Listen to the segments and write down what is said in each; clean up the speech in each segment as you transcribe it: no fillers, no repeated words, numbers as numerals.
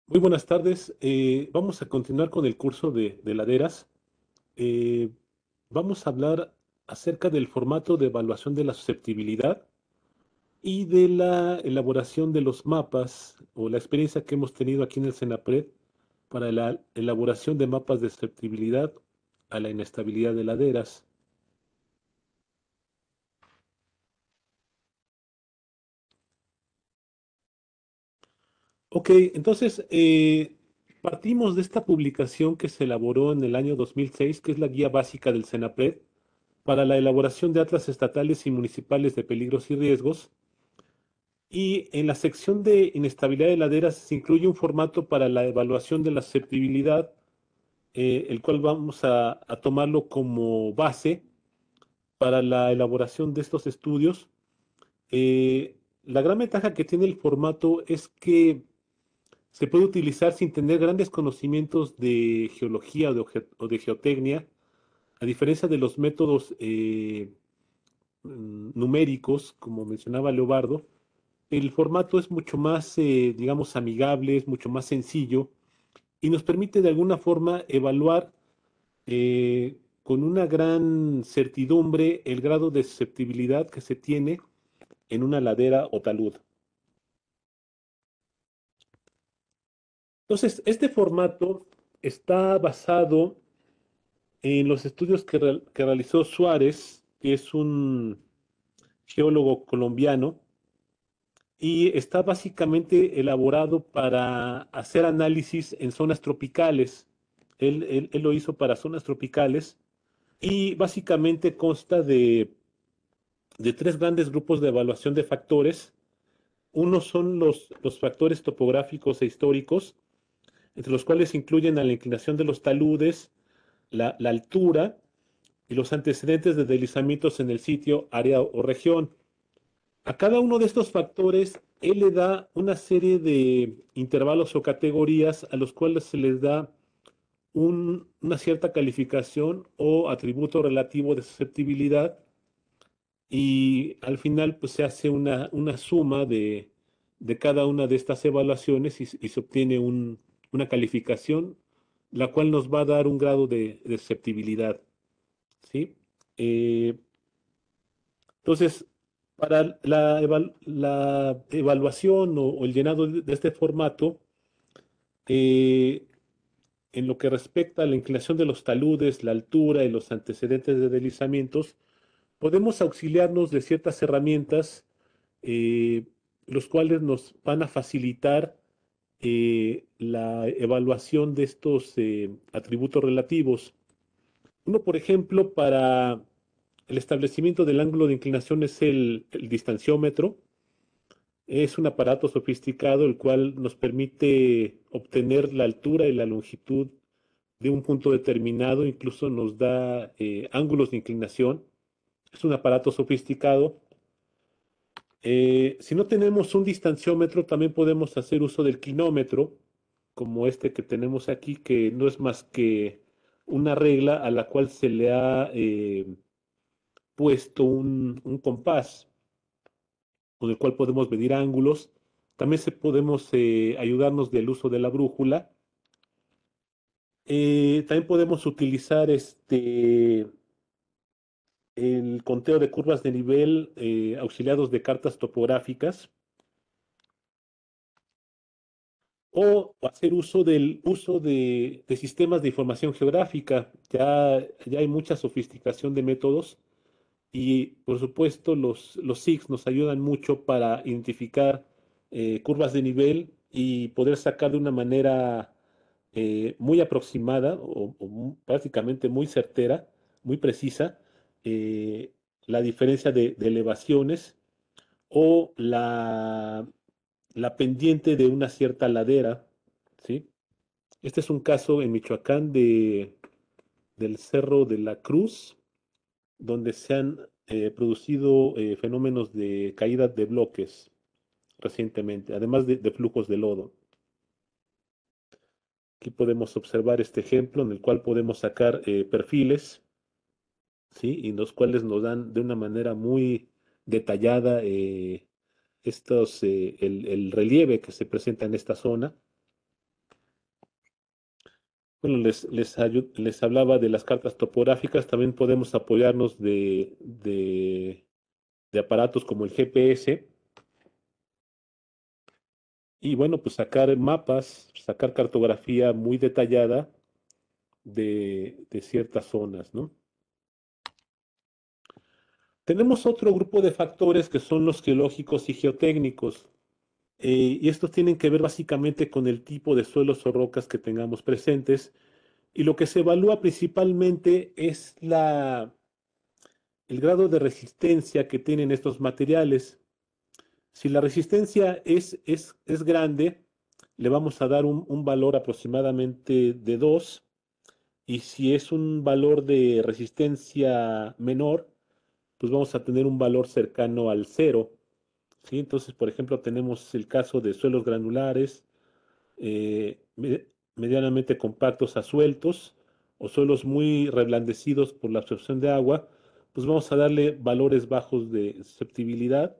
Muy buenas tardes. Vamos a continuar con el curso de laderas. Eh, Vamos a hablar acerca del formato de evaluación de la susceptibilidad y de la elaboración de los mapas o la experiencia que hemos tenido aquí en el Senapred para la elaboración de mapas de susceptibilidad a la inestabilidad de laderas. Ok, entonces partimos de esta publicación que se elaboró en el año 2006, que es la guía básica del Senapred para la elaboración de atlas estatales y municipales de peligros y riesgos. Y en la sección de inestabilidad de laderas se incluye un formato para la evaluación de la susceptibilidad, el cual vamos a tomarlo como base para la elaboración de estos estudios. La gran ventaja que tiene el formato es que se puede utilizar sin tener grandes conocimientos de geología o de geotecnia, a diferencia de los métodos numéricos, como mencionaba Leobardo. El formato es mucho más, digamos, amigable, es mucho más sencillo y nos permite de alguna forma evaluar con una gran certidumbre el grado de susceptibilidad que se tiene en una ladera o talud. Entonces, este formato está basado en los estudios que realizó Suárez, que es un geólogo colombiano, y está básicamente elaborado para hacer análisis en zonas tropicales. Él lo hizo para zonas tropicales y básicamente consta de tres grandes grupos de evaluación de factores. Uno son los factores topográficos e históricos, entre los cuales se incluyen a la inclinación de los taludes, la altura y los antecedentes de deslizamientos en el sitio, área o región. A cada uno de estos factores, él le da una serie de intervalos o categorías a los cuales se les da una cierta calificación o atributo relativo de susceptibilidad y al final pues se hace una suma de cada una de estas evaluaciones y se obtiene una calificación, la cual nos va a dar un grado de susceptibilidad, ¿sí? Eh, entonces, para la evaluación o el llenado de este formato, eh, en lo que respecta a la inclinación de los taludes, la altura y los antecedentes de deslizamientos, podemos auxiliarnos de ciertas herramientas, eh, los cuales nos van a facilitar la evaluación de estos atributos relativos. Uno, por ejemplo, para el establecimiento del ángulo de inclinación es el distanciómetro. Es un aparato sofisticado el cual nos permite obtener la altura y la longitud de un punto determinado, incluso nos da ángulos de inclinación. Es un aparato sofisticado. Si no tenemos un distanciómetro, también podemos hacer uso del clinómetro, como este que tenemos aquí, que no es más que una regla a la cual se le ha puesto un compás con el cual podemos medir ángulos. También podemos ayudarnos del uso de la brújula. También podemos utilizar el conteo de curvas de nivel auxiliados de cartas topográficas o hacer uso del uso de sistemas de información geográfica. Ya hay mucha sofisticación de métodos y, por supuesto, los SIGs nos ayudan mucho para identificar curvas de nivel y poder sacar de una manera muy aproximada o prácticamente muy certera, muy precisa, eh, la diferencia de elevaciones o la pendiente de una cierta ladera, ¿sí? Este es un caso en Michoacán del Cerro de la Cruz, donde se han producido fenómenos de caída de bloques recientemente, además de flujos de lodo. Aquí podemos observar este ejemplo en el cual podemos sacar perfiles, ¿sí? Y los cuales nos dan de una manera muy detallada el relieve que se presenta en esta zona. Bueno, les hablaba de las cartas topográficas, también podemos apoyarnos de aparatos como el GPS y bueno, pues sacar mapas, sacar cartografía muy detallada de ciertas zonas, ¿no? Tenemos otro grupo de factores que son los geológicos y geotécnicos, y estos tienen que ver básicamente con el tipo de suelos o rocas que tengamos presentes, y lo que se evalúa principalmente es el grado de resistencia que tienen estos materiales. Si la resistencia es grande, le vamos a dar un valor aproximadamente de 2, y si es un valor de resistencia menor, pues vamos a tener un valor cercano al cero, ¿sí? Entonces, por ejemplo, tenemos el caso de suelos granulares, medianamente compactos a sueltos, o suelos muy reblandecidos por la absorción de agua, pues vamos a darle valores bajos de susceptibilidad.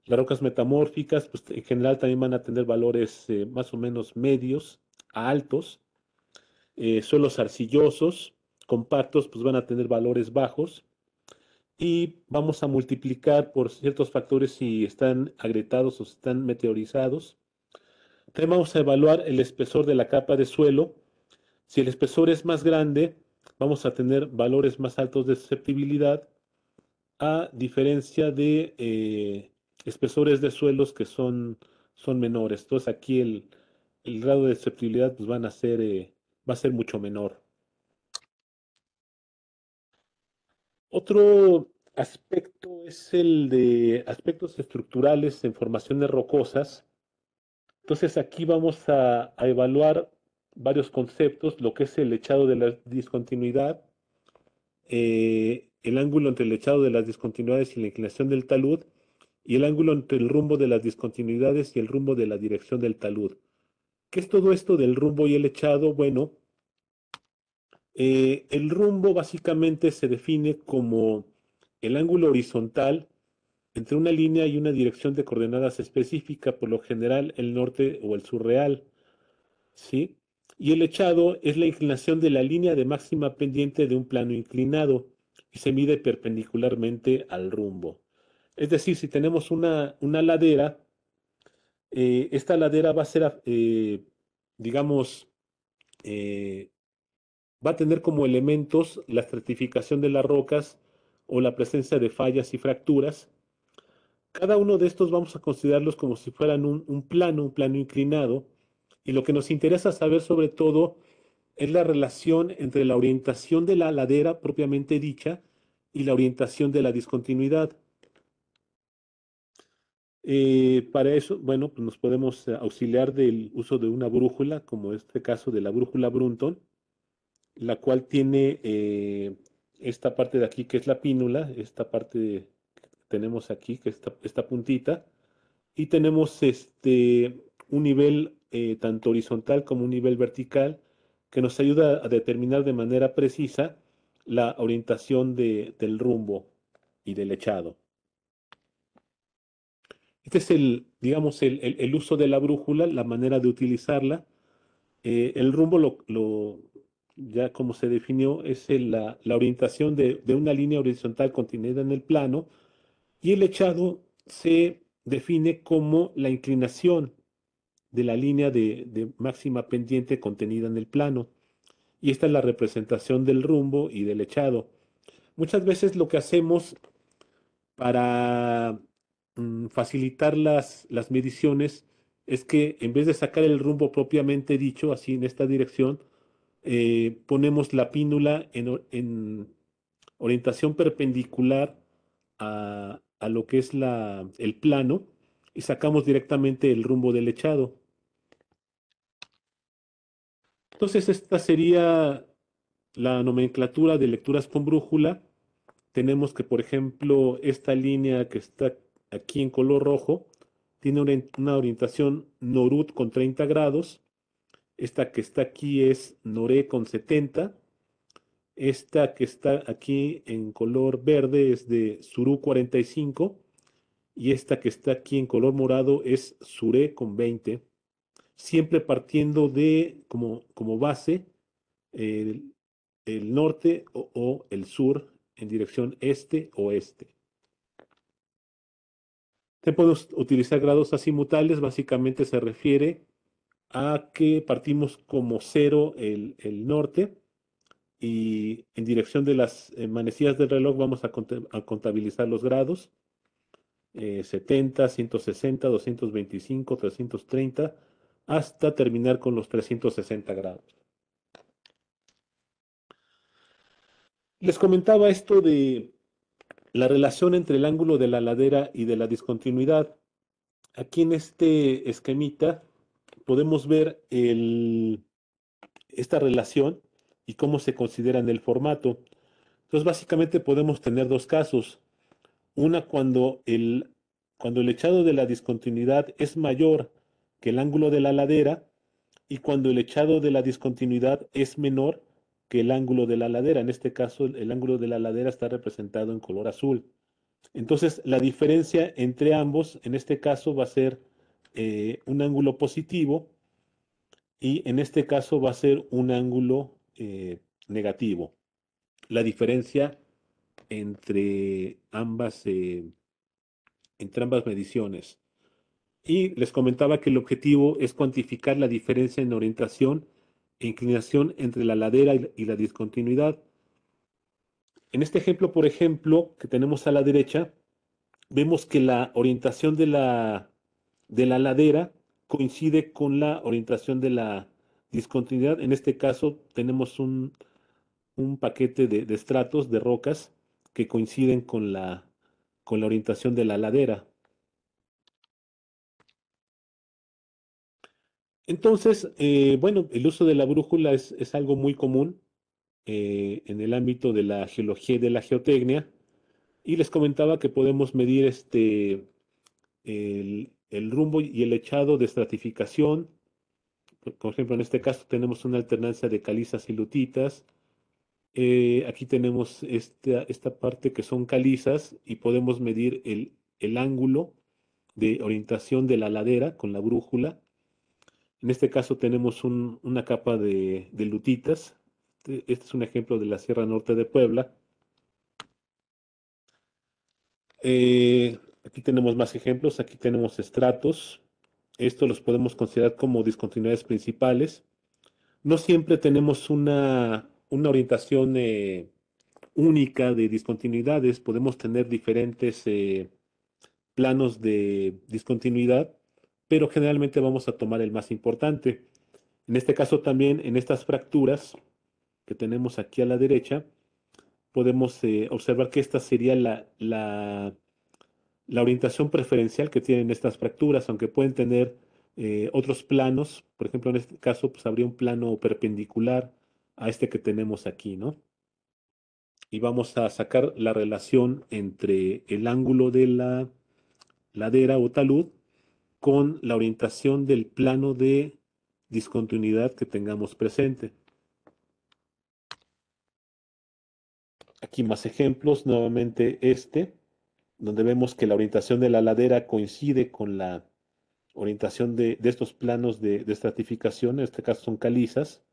Las rocas metamórficas, pues en general también van a tener valores más o menos medios a altos. Suelos arcillosos, compactos, pues van a tener valores bajos. Y vamos a multiplicar por ciertos factores si están agrietados o si están meteorizados. También vamos a evaluar el espesor de la capa de suelo. Si el espesor es más grande, vamos a tener valores más altos de susceptibilidad, a diferencia de espesores de suelos que son menores. Entonces aquí el grado de susceptibilidad pues va a ser mucho menor. Otro aspecto es el de aspectos estructurales en formaciones rocosas. Entonces aquí vamos a evaluar varios conceptos, lo que es el echado de la discontinuidad, el ángulo entre el echado de las discontinuidades y la inclinación del talud, y el ángulo entre el rumbo de las discontinuidades y el rumbo de la dirección del talud. ¿Qué es todo esto del rumbo y el echado? Bueno, el rumbo básicamente se define como el ángulo horizontal entre una línea y una dirección de coordenadas específica, por lo general el norte o el sur real, ¿sí? Y el echado es la inclinación de la línea de máxima pendiente de un plano inclinado y se mide perpendicularmente al rumbo. Es decir, si tenemos una ladera, esta ladera va a ser, digamos, eh, va a tener como elementos la estratificación de las rocas o la presencia de fallas y fracturas. Cada uno de estos vamos a considerarlos como si fueran un plano inclinado, y lo que nos interesa saber sobre todo es la relación entre la orientación de la ladera propiamente dicha y la orientación de la discontinuidad. Para eso, bueno, pues nos podemos auxiliar del uso de una brújula, como este caso de la brújula Brunton, la cual tiene esta parte de aquí que es la pínula, esta parte que tenemos aquí, que es esta puntita, y tenemos un nivel tanto horizontal como un nivel vertical que nos ayuda a determinar de manera precisa la orientación del rumbo y del echado. Este es digamos, el uso de la brújula, la manera de utilizarla. El rumbo, ya como se definió, es la orientación de una línea horizontal contenida en el plano, y el echado se define como la inclinación de la línea de máxima pendiente contenida en el plano. Y esta es la representación del rumbo y del echado. Muchas veces lo que hacemos para facilitar las mediciones es que en vez de sacar el rumbo propiamente dicho, así en esta dirección, ponemos la pínula en orientación perpendicular a lo que es el plano, y sacamos directamente el rumbo del echado. Entonces, esta sería la nomenclatura de lecturas con brújula. Tenemos que, por ejemplo, esta línea que está aquí en color rojo tiene una orientación Norut con 30 grados. Esta que está aquí es Noré con 70. Esta que está aquí en color verde es de Surú 45. Y esta que está aquí en color morado es Suré con 20. Siempre partiendo de como base el, el norte o el sur en dirección este-oeste. Se pueden utilizar grados azimutales, básicamente se refiere a que partimos como cero el norte y en dirección de las manecillas del reloj vamos a contabilizar los grados, 70, 160, 225, 330, hasta terminar con los 360 grados. Les comentaba esto de la relación entre el ángulo de la ladera y de la discontinuidad. Aquí en este esquemita podemos ver esta relación y cómo se considera en el formato. Entonces, básicamente podemos tener dos casos. Una cuando el echado de la discontinuidad es mayor que el ángulo de la ladera y cuando el echado de la discontinuidad es menor que el ángulo de la ladera. En este caso, el ángulo de la ladera está representado en color azul. Entonces, la diferencia entre ambos, en este caso, va a ser un ángulo positivo y en este caso va a ser un ángulo negativo. La diferencia entre ambas mediciones. Y les comentaba que el objetivo es cuantificar la diferencia en orientación e inclinación entre la ladera y la discontinuidad. En este ejemplo, por ejemplo, que tenemos a la derecha, vemos que la orientación de la ladera coincide con la orientación de la discontinuidad. En este caso, tenemos un paquete de estratos, de rocas, que coinciden con la orientación de la ladera. Entonces, bueno, el uso de la brújula es algo muy común en el ámbito de la geología y de la geotecnia. Y les comentaba que podemos medir el rumbo y el echado de estratificación. Por ejemplo, en este caso tenemos una alternancia de calizas y lutitas. Aquí tenemos esta parte que son calizas y podemos medir el ángulo de orientación de la ladera con la brújula. En este caso tenemos una capa de lutitas. Este es un ejemplo de la Sierra Norte de Puebla. Aquí tenemos más ejemplos. Aquí tenemos estratos. Estos los podemos considerar como discontinuidades principales. No siempre tenemos una orientación única de discontinuidades. Podemos tener diferentes planos de discontinuidad, pero generalmente vamos a tomar el más importante. En este caso también, en estas fracturas que tenemos aquí a la derecha, podemos observar que esta sería la orientación preferencial que tienen estas fracturas, aunque pueden tener otros planos. Por ejemplo, en este caso, pues habría un plano perpendicular a este que tenemos aquí, ¿no? Y vamos a sacar la relación entre el ángulo de la ladera o talud con la orientación del plano de discontinuidad que tengamos presente. Aquí más ejemplos, nuevamente donde vemos que la orientación de la ladera coincide con la orientación de estos planos de estratificación, en este caso son calizas,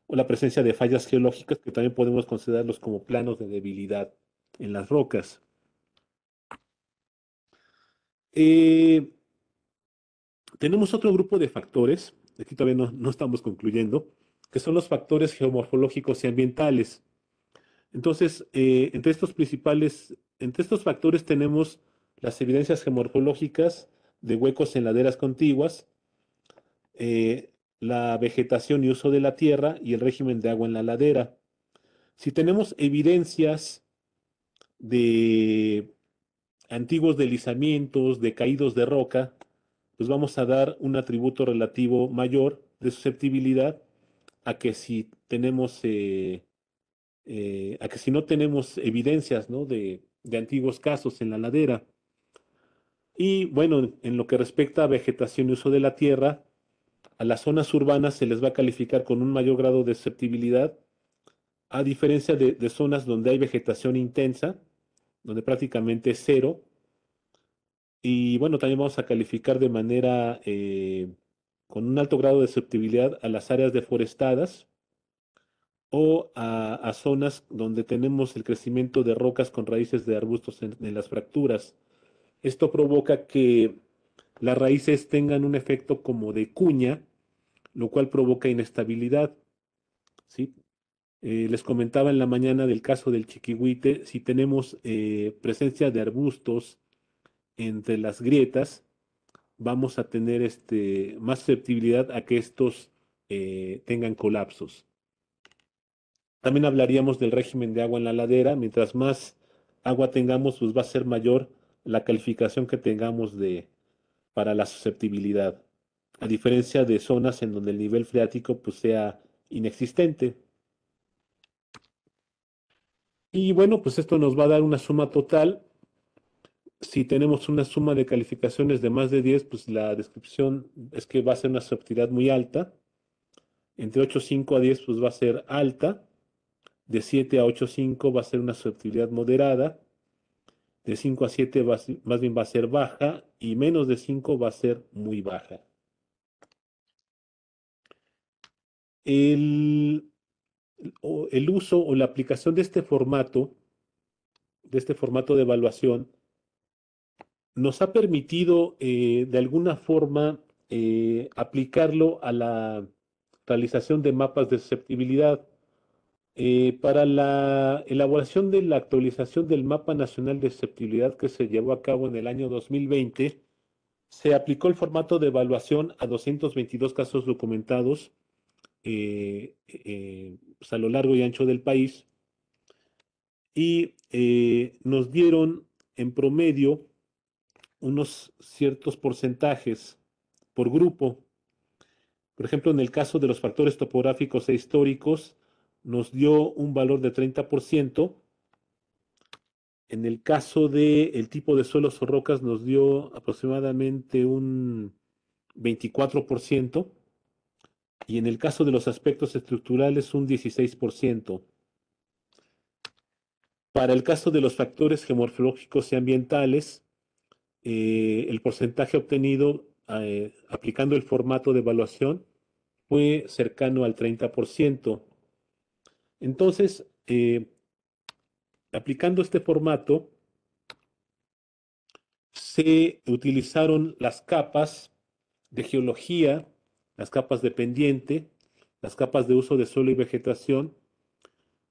o la presencia de fallas geológicas que también podemos considerarlos como planos de debilidad en las rocas. Eh, Tenemos otro grupo de factores, aquí todavía no estamos concluyendo, que son los factores geomorfológicos y ambientales. Entonces, entre estos factores tenemos las evidencias geomorfológicas de huecos en laderas contiguas, la vegetación y uso de la tierra y el régimen de agua en la ladera. Si tenemos evidencias de antiguos deslizamientos, de caídos de roca, pues vamos a dar un atributo relativo mayor de susceptibilidad a que si tenemos a que si no tenemos evidencias, ¿no? de antiguos casos en la ladera. Y bueno, en lo que respecta a vegetación y uso de la tierra, A las zonas urbanas se les va a calificar con un mayor grado de susceptibilidad, a diferencia de zonas donde hay vegetación intensa, donde prácticamente es cero. Y bueno, también vamos a calificar de manera con un alto grado de susceptibilidad a las áreas deforestadas o a zonas donde tenemos el crecimiento de rocas con raíces de arbustos en las fracturas. Esto provoca que las raíces tengan un efecto como de cuña, lo cual provoca inestabilidad, ¿sí? Les comentaba en la mañana del caso del chiquihuite, si tenemos presencia de arbustos entre las grietas, vamos a tener más susceptibilidad a que estos tengan colapsos. También hablaríamos del régimen de agua en la ladera. Mientras más agua tengamos, pues va a ser mayor la calificación que tengamos para la susceptibilidad, a diferencia de zonas en donde el nivel freático pues, sea inexistente. Y bueno, pues esto nos va a dar una suma total. Si tenemos una suma de calificaciones de más de 10, pues la descripción es que va a ser una susceptibilidad muy alta. Entre 8,5 a 10, pues va a ser alta. De 7 a 8,5 va a ser una susceptibilidad moderada. De 5 a 7 más bien va a ser baja. Y menos de 5 va a ser muy baja. El, el uso o la aplicación de este formato de evaluación, nos ha permitido de alguna forma aplicarlo a la realización de mapas de susceptibilidad. Para la elaboración de la actualización del Mapa Nacional de Susceptibilidad que se llevó a cabo en el año 2020, se aplicó el formato de evaluación a 222 casos documentados pues a lo largo y ancho del país y nos dieron en promedio unos ciertos porcentajes por grupo. Por ejemplo, en el caso de los factores topográficos e históricos, nos dio un valor de 30%. En el caso del tipo de suelos o rocas, nos dio aproximadamente un 24%. Y en el caso de los aspectos estructurales, un 16%. Para el caso de los factores geomorfológicos y ambientales, el porcentaje obtenido aplicando el formato de evaluación fue cercano al 30%. Entonces, aplicando este formato, se utilizaron las capas de geología, las capas de pendiente, las capas de uso de suelo y vegetación,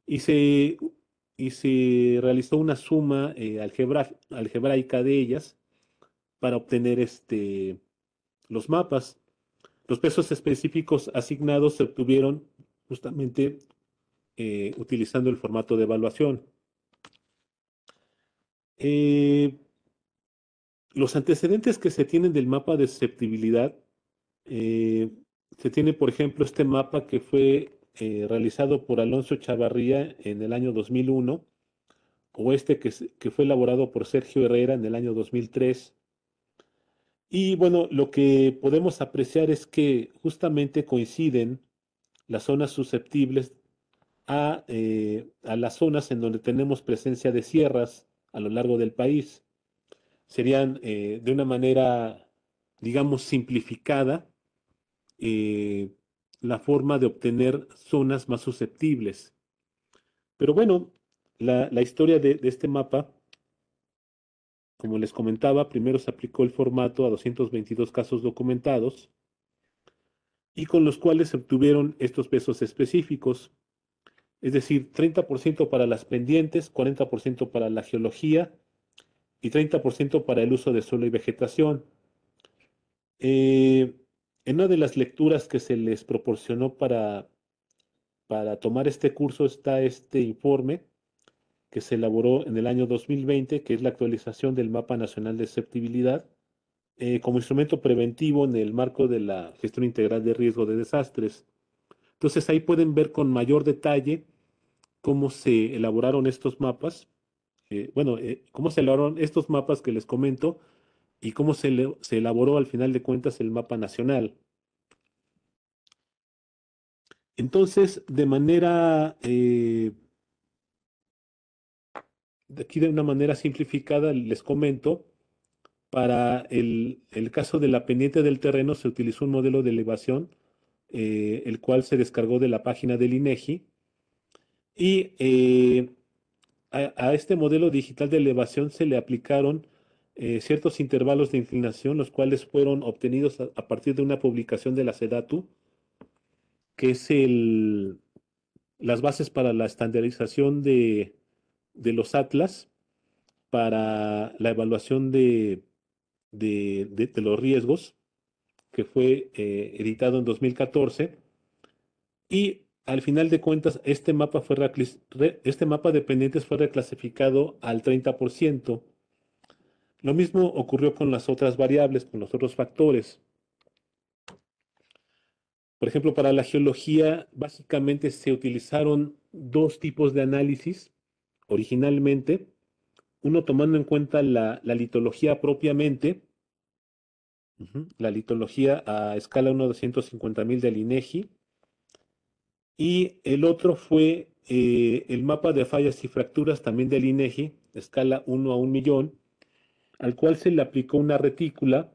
y se realizó una suma algebraica de ellas para obtener los mapas. Los pesos específicos asignados se obtuvieron justamente utilizando el formato de evaluación. Los antecedentes que se tienen del mapa de susceptibilidad, eh, se tiene, por ejemplo, este mapa que fue realizado por Alonso Chavarría en el año 2001, o que fue elaborado por Sergio Herrera en el año 2003. Y bueno, lo que podemos apreciar es que justamente coinciden las zonas susceptibles a las zonas en donde tenemos presencia de sierras a lo largo del país. Serían de una manera, digamos, simplificada, eh, la forma de obtener zonas más susceptibles. Pero bueno, la historia de este mapa, como les comentaba, primero se aplicó el formato a 222 casos documentados y con los cuales se obtuvieron estos pesos específicos, es decir, 30% para las pendientes, 40% para la geología y 30% para el uso de suelo y vegetación. Eh, en una de las lecturas que se les proporcionó para tomar este curso está este informe que se elaboró en el año 2020, que es la actualización del Mapa Nacional de Susceptibilidad, como instrumento preventivo en el marco de la gestión integral de riesgo de desastres. Entonces ahí pueden ver con mayor detalle cómo se elaboraron estos mapas, cómo se elaboraron estos mapas que les comento y cómo se elaboró al final de cuentas el mapa nacional. Entonces, aquí de una manera simplificada, les comento, para el caso de la pendiente del terreno se utilizó un modelo de elevación, el cual se descargó de la página del INEGI, y a este modelo digital de elevación se le aplicaron ciertos intervalos de inclinación, los cuales fueron obtenidos a partir de una publicación de la SEDATU, que es las bases para la estandarización de los atlas para la evaluación de los riesgos, que fue editado en 2014. Y al final de cuentas, este mapa de pendientes fue reclasificado al 30%. Lo mismo ocurrió con las otras variables, con los otros factores. Por ejemplo, para la geología, básicamente se utilizaron dos tipos de análisis originalmente. Uno tomando en cuenta la litología propiamente, la litología a escala 1/250.000 del INEGI, y el otro fue el mapa de fallas y fracturas también del INEGI, escala 1/1.000.000, al cual se le aplicó una retícula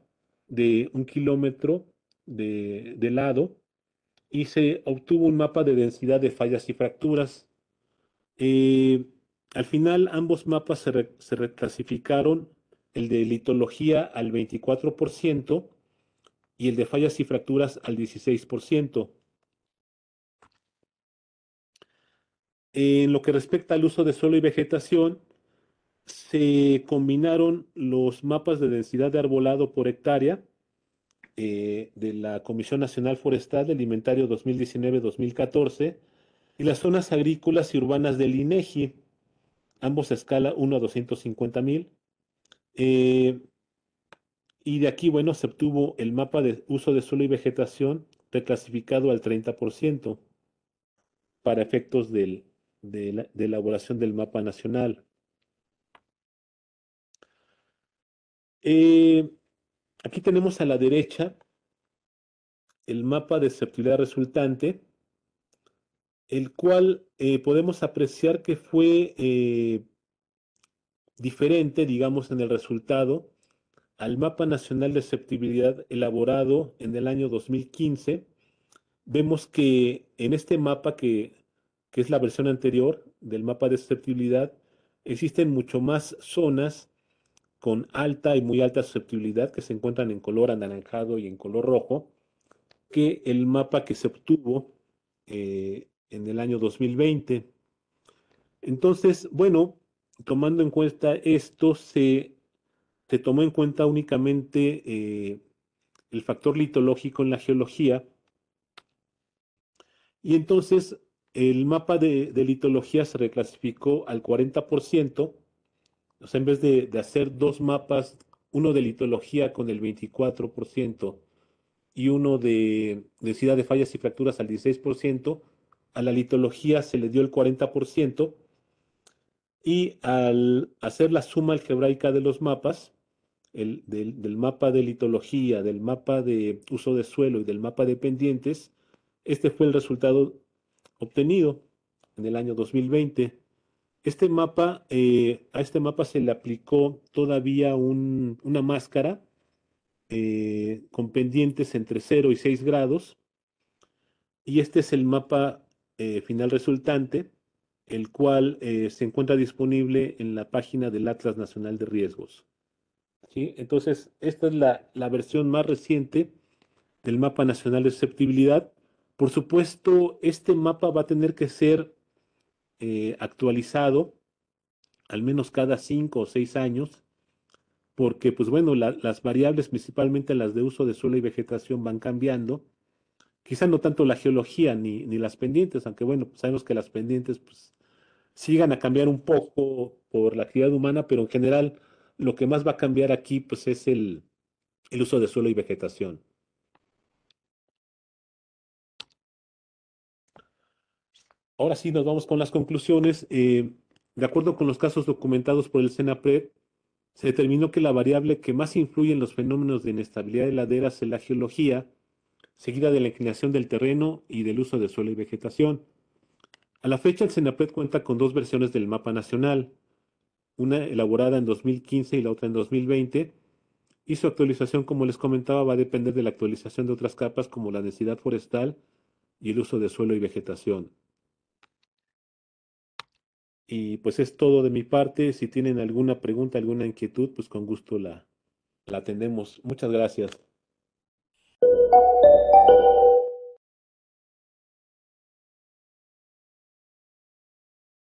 de 1 kilómetro de lado y se obtuvo un mapa de densidad de fallas y fracturas. Eh, Al final, ambos mapas se reclasificaron, el de litología al 24% y el de fallas y fracturas al 16%. En lo que respecta al uso de suelo y vegetación, se combinaron los mapas de densidad de arbolado por hectárea de la Comisión Nacional Forestal del Inventario 2019-2014 y las zonas agrícolas y urbanas del INEGI, ambos a escala 1/250.000. Eh, y de aquí, bueno, se obtuvo el mapa de uso de suelo y vegetación reclasificado al 30% para efectos de elaboración del mapa nacional. Eh, Aquí tenemos a la derecha el mapa de susceptibilidad resultante, el cual podemos apreciar que fue diferente, digamos, en el resultado al mapa nacional de susceptibilidad elaborado en el año 2015. Vemos que en este mapa, que es la versión anterior del mapa de susceptibilidad, existen mucho más zonas con alta y muy alta susceptibilidad que se encuentran en color anaranjado y en color rojo, que el mapa que se obtuvo en el año 2020. Entonces, bueno, tomando en cuenta esto, se tomó en cuenta únicamente el factor litológico en la geología, y entonces el mapa de litología se reclasificó al 40%. O sea, en vez de hacer dos mapas, uno de litología con el 24% y uno de densidad de fallas y fracturas al 16%, a la litología se le dio el 40%, y al hacer la suma algebraica de los mapas, del mapa de litología, del mapa de uso de suelo y del mapa de pendientes, este fue el resultado obtenido en el año 2020. A este mapa se le aplicó todavía una máscara con pendientes entre 0 y 6 grados, y este es el mapa final resultante, el cual se encuentra disponible en la página del Atlas Nacional de Riesgos. ¿Sí? Entonces, esta es la versión más reciente del Mapa Nacional de Susceptibilidad. Por supuesto, este mapa va a tener que ser actualizado al menos cada 5 o 6 años, porque, pues bueno, las variables, principalmente las de uso de suelo y vegetación, van cambiando. Quizá no tanto la geología ni las pendientes, aunque bueno, pues sabemos que las pendientes pues, sigan a cambiar un poco por la actividad humana, pero en general lo que más va a cambiar aquí pues, es el uso de suelo y vegetación. Ahora sí, nos vamos con las conclusiones. De acuerdo con los casos documentados por el CENAPRED, se determinó que la variable que más influye en los fenómenos de inestabilidad de laderas en la geología seguida de la inclinación del terreno y del uso de suelo y vegetación. A la fecha, el CENAPRED cuenta con dos versiones del mapa nacional, una elaborada en 2015 y la otra en 2020, y su actualización, como les comentaba, va a depender de la actualización de otras capas como la densidad forestal y el uso de suelo y vegetación. Y pues es todo de mi parte. Si tienen alguna pregunta, alguna inquietud, pues con gusto la atendemos. Muchas gracias.